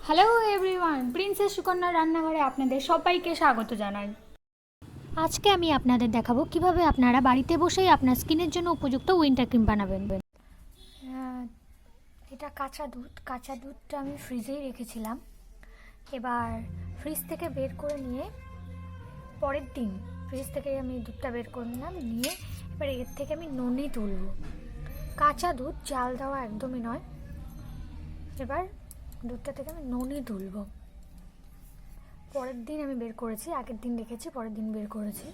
Hello everyone, princess সুকন্যার রান্নাঘরে আপনাদের সবাইকে স্বাগত জানাই। আজকে আমি আপনাদের দেখাবো কিভাবে আপনারা বাড়িতে বসেই আপনার স্কিনের জন্য উপযুক্ত উইন্টার ক্রিম বানাবেন। এটা কাঁচা দুধটা আমি ফ্রিজেই রেখেছিলাম। এবার ফ্রিজ থেকে বের করে নিয়ে পরের দিন ফ্রিজ থেকে আমি দুধটা বের করে নিলাম, নিয়ে এবার এর থেকে আমি ননি তুলব। কাঁচা দুধ, জাল দেওয়া একদমই নয়। এবার দুধটা থেকে আমি ননি তুলব। পরের দিন আমি বের করেছি, আগের দিন রেখেছি, পরের দিন বের করেছি।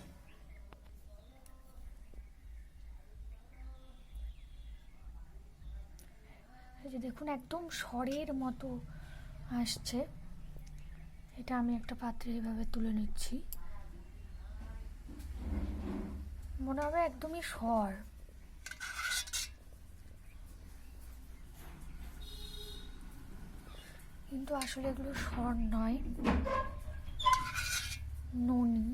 এই যে দেখুন, একদম সরের মতো আসছে। এটা আমি একটা পাত্রে এইভাবে তুলে নিচ্ছি। মনে হবে একদমই সর, কিন্তু আসলে এগুলো সর নয়, ননি।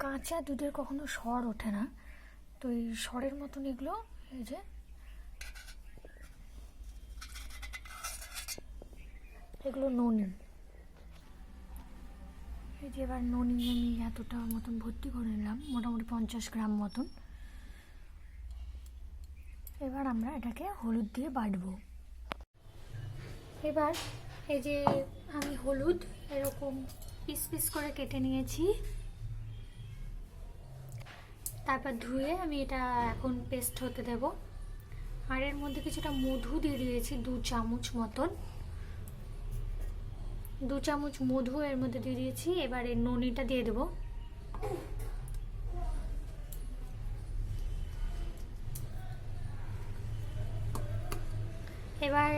কাঁচা দুধের কখনো সর ওঠে না, তো এই সরের মতন এগুলো, এই যে এগুলো ননি। এই যে এবার ননি আমি এতটা মতন ভর্তি করে নিলাম, মোটামুটি 50 গ্রাম মতন। এবার আমরা এটাকে হলুদ দিয়ে বাটবো। এবার এই যে আমি হলুদ এরকম পিস পিস করে কেটে নিয়েছি, তারপর ধুয়ে আমি এটা এখন পেস্ট হতে দেব। আর এর মধ্যে কিছুটা মধু দিয়ে দিয়েছি, 2 চামচ মতন। 2 চামচ মধু এর মধ্যে দিয়ে দিয়েছি। এবার এই ননিটা দিয়ে দেব। এবার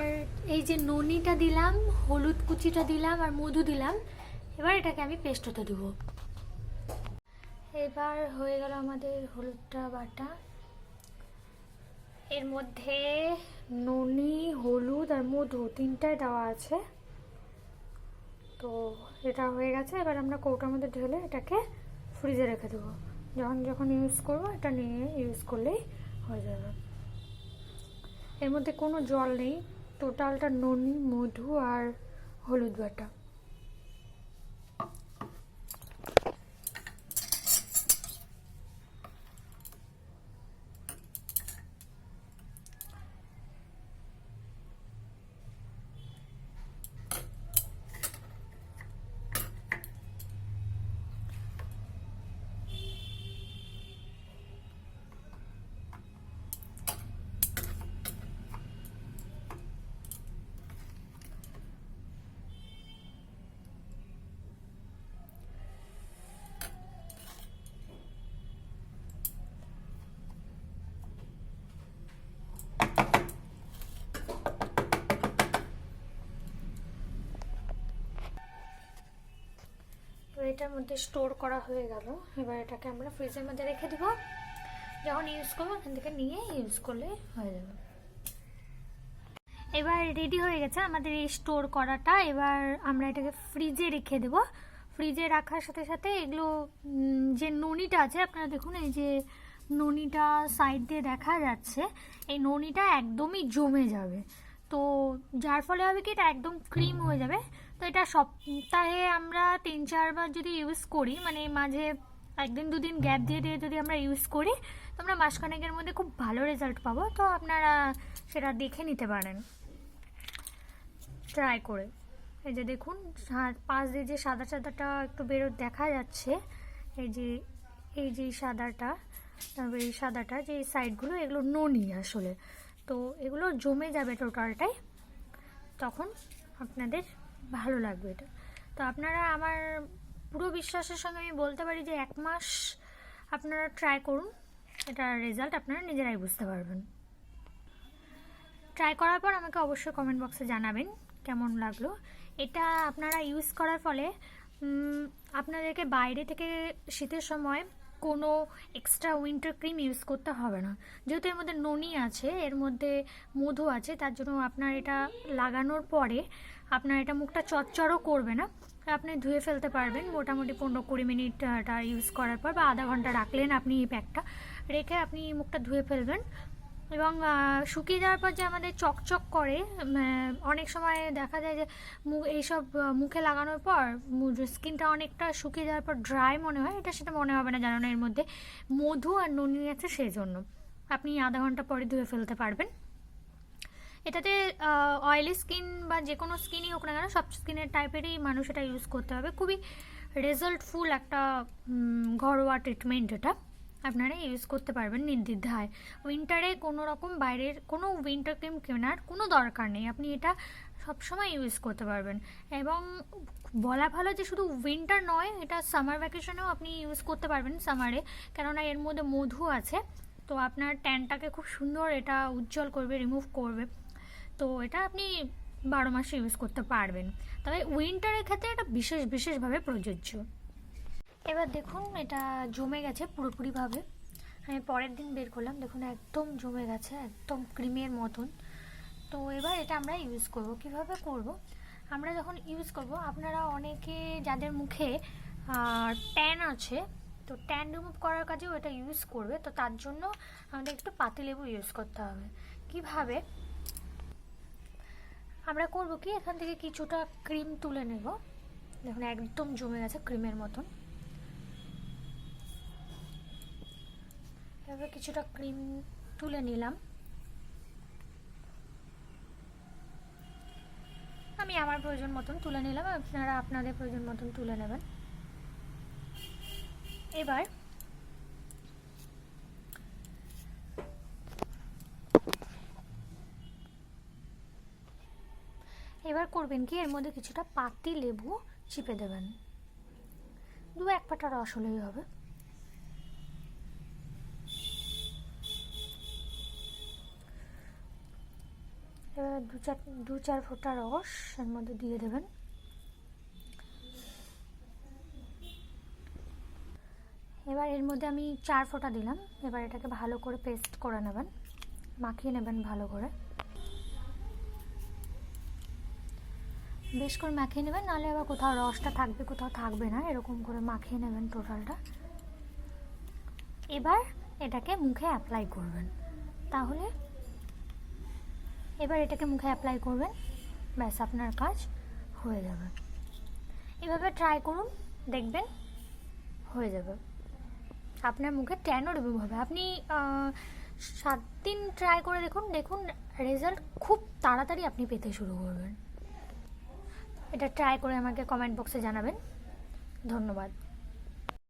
এই যে ননিটা দিলাম, হলুদ কুচিটা দিলাম আর মধু দিলাম। এবার এটাকে আমি পেস্ট হতে দেবো। এবার হয়ে গেল আমাদের হলুদটা বাটা। এর মধ্যে ননি, হলুদ আর মধু তিনটাই দেওয়া আছে। তো এটা হয়ে গেছে। এবার আমরা কৌটার মধ্যে ঢেলে এটাকে ফ্রিজে রেখে দেবো। যখন ইউজ করবো এটা নিয়ে ইউজ করলেই হয়ে যাবে। এর মধ্যে কোনো জল নেই, টোটালটা ননি, মধু আর হলুদ বাটা। এটার মধ্যে স্টোর করা হয়ে গেল। এবার এটাকে আমরা ফ্রিজের মধ্যে রেখে দেবো। যখন ইউজ করবো এখান থেকে নিয়ে ইউজ করলে হয়ে যাবে। এবার রেডি হয়ে গেছে আমাদের এই স্টোর করাটা। এবার আমরা এটাকে ফ্রিজে রেখে দেব। ফ্রিজে রাখার সাথে সাথে এগুলো যে ননিটা আছে, আপনারা দেখুন এই যে ননিটা সাইড দিয়ে দেখা যাচ্ছে, এই ননিটা একদমই জমে যাবে। তো যার ফলে হবে কি, এটা একদম ক্রিম হয়ে যাবে। তো এটা সপ্তাহে আমরা 3-4 বার যদি ইউজ করি, মানে মাঝে 1-2 দিন গ্যাপ দিয়ে দিয়ে যদি আমরা ইউজ করি, তো আমরা মাসখানেকের মধ্যে খুব ভালো রেজাল্ট পাবো। তো আপনারা সেটা দেখে নিতে পারেন ট্রাই করে। এই যে দেখুন, পাশ দিয়ে যে সাদা সাদাটা একটু বেরো দেখা যাচ্ছে, এই যে এই যে সাদাটা, তারপর এই সাদাটা যে সাইডগুলো, এগুলো ননি আসলে। তো এগুলো জমে যাবে টোটালটাই, তখন আপনাদের ভালো লাগবে এটা। তো আপনারা আমার পুরো বিশ্বাসের সঙ্গে আমি বলতে পারি যে 1 মাস আপনারা ট্রাই করুন, এটার রেজাল্ট আপনারা নিজেরাই বুঝতে পারবেন। ট্রাই করার পর আমাকে অবশ্যই কমেন্ট বক্সে জানাবেন কেমন লাগলো। এটা আপনারা ইউজ করার ফলে আপনাদেরকে বাইরে থেকে শীতের সময় কোনো এক্সট্রা উইন্টার ক্রিম ইউজ করতে হবে না, যেহেতু এর মধ্যে ননি আছে, এর মধ্যে মধু আছে, তার জন্য আপনার এটা লাগানোর পরে আপনার এটা মুখটা চচ্চড়ও করবে না, আপনি ধুয়ে ফেলতে পারবেন মোটামুটি 15-20 মিনিট এটা ইউজ করার পর, বা আধা ঘন্টা রাখলেন আপনি এই প্যাকটা, রেখে আপনি মুখটা ধুয়ে ফেলবেন। এবং শুকিয়ে যাওয়ার পর যে আমাদের চকচক করে, অনেক সময় দেখা যায় যে এইসব মুখে লাগানোর পর স্কিনটা অনেকটা শুকিয়ে যাওয়ার পর ড্রাই মনে হয়, এটা সেটা মনে হবে না, জানো না এর মধ্যে মধু আর নুন আছে, সেই জন্য আপনি আধা ঘন্টা পরে ধুয়ে ফেলতে পারবেন। এটাতে অয়েলি স্কিন বা যে কোনো স্কিনই হোক না কেন, সব স্কিনের টাইপেরই মানুষ এটা ইউজ করতে হবে। খুবই রেজাল্টফুল একটা ঘরোয়া ট্রিটমেন্ট, এটা আপনারা ইউজ করতে পারবেন নির্দ্বিধায়। উইন্টারে কোনো রকম বাইরের কোনো উইন্টার ক্রিম কেনার কোনো দরকার নেই, আপনি এটা সবসময় ইউজ করতে পারবেন। এবং বলা ভালো যে শুধু উইন্টার নয়, এটা সামার ভ্যাকেশনেও আপনি ইউজ করতে পারবেন, সামারে, কেননা এর মধ্যে মধু আছে, তো আপনার ট্যানটাকে খুব সুন্দর এটা উজ্জ্বল করবে, রিমুভ করবে। তো এটা আপনি 12 মাসে ইউজ করতে পারবেন, তবে উইন্টারের ক্ষেত্রে এটা বিশেষভাবে প্রযোজ্য। এবার দেখুন এটা জমে গেছে পুরোপুরিভাবে, আমি পরের দিন বের করলাম, দেখুন একদম জমে গেছে, একদম ক্রিমের মতন। তো এবার এটা আমরা ইউজ করব। কিভাবে করব? আমরা যখন ইউজ করব, আপনারা অনেকে যাদের মুখে ট্যান আছে, তো ট্যান রিমুভ করার কাজেও এটা ইউজ করবে, তো তার জন্য আমাদের একটু পাতিলেবু ইউজ করতে হবে। কিভাবে আমরা করব কি, এখান থেকে কিছুটা ক্রিম তুলে নেব, দেখুন একদম জমে গেছে ক্রিমের মতন। এবার কিছুটা ক্রিম তুলে নিলাম, আমি আমার প্রয়োজন মতন তুলে নিলাম, আপনারা আপনাদের প্রয়োজন মতন তুলে নেবেন। এবার করবেন কি, এর মধ্যে কিছুটা পাতি লেবু চিপে দেবেন, 2-1 পাতা রস হলেই হবে। এবার 2-4 ফোঁটা রস এর মধ্যে দিয়ে দেবেন। এবার এর মধ্যে আমি 4 ফোঁটা দিলাম। এবার এটাকে ভালো করে পেস্ট করে নেবেন, মাখিয়ে নেবেন ভালো করে, বেশ করে মাখিয়ে নেবেন, নাহলে আবার কোথাও রসটা থাকবে কোথাও থাকবে না, এরকম করে মাখিয়ে নেবেন টোটালটা। এবার এটাকে মুখে অ্যাপ্লাই করবেন, তাহলে এবার এটাকে মুখে অ্যাপ্লাই করবেন, ব্যাস আপনার কাজ হয়ে যাবে। এভাবে ট্রাই করুন, দেখবেন হয়ে যাবে, আপনার মুখে ট্যানও রিমুভ হবে। আপনি 7 দিন ট্রাই করে দেখুন, দেখুন রেজাল্ট খুব তাড়াতাড়ি আপনি পেতে শুরু করবেন। এটা ট্রাই করে আমাকে কমেন্ট বক্সে জানাবেন। ধন্যবাদ।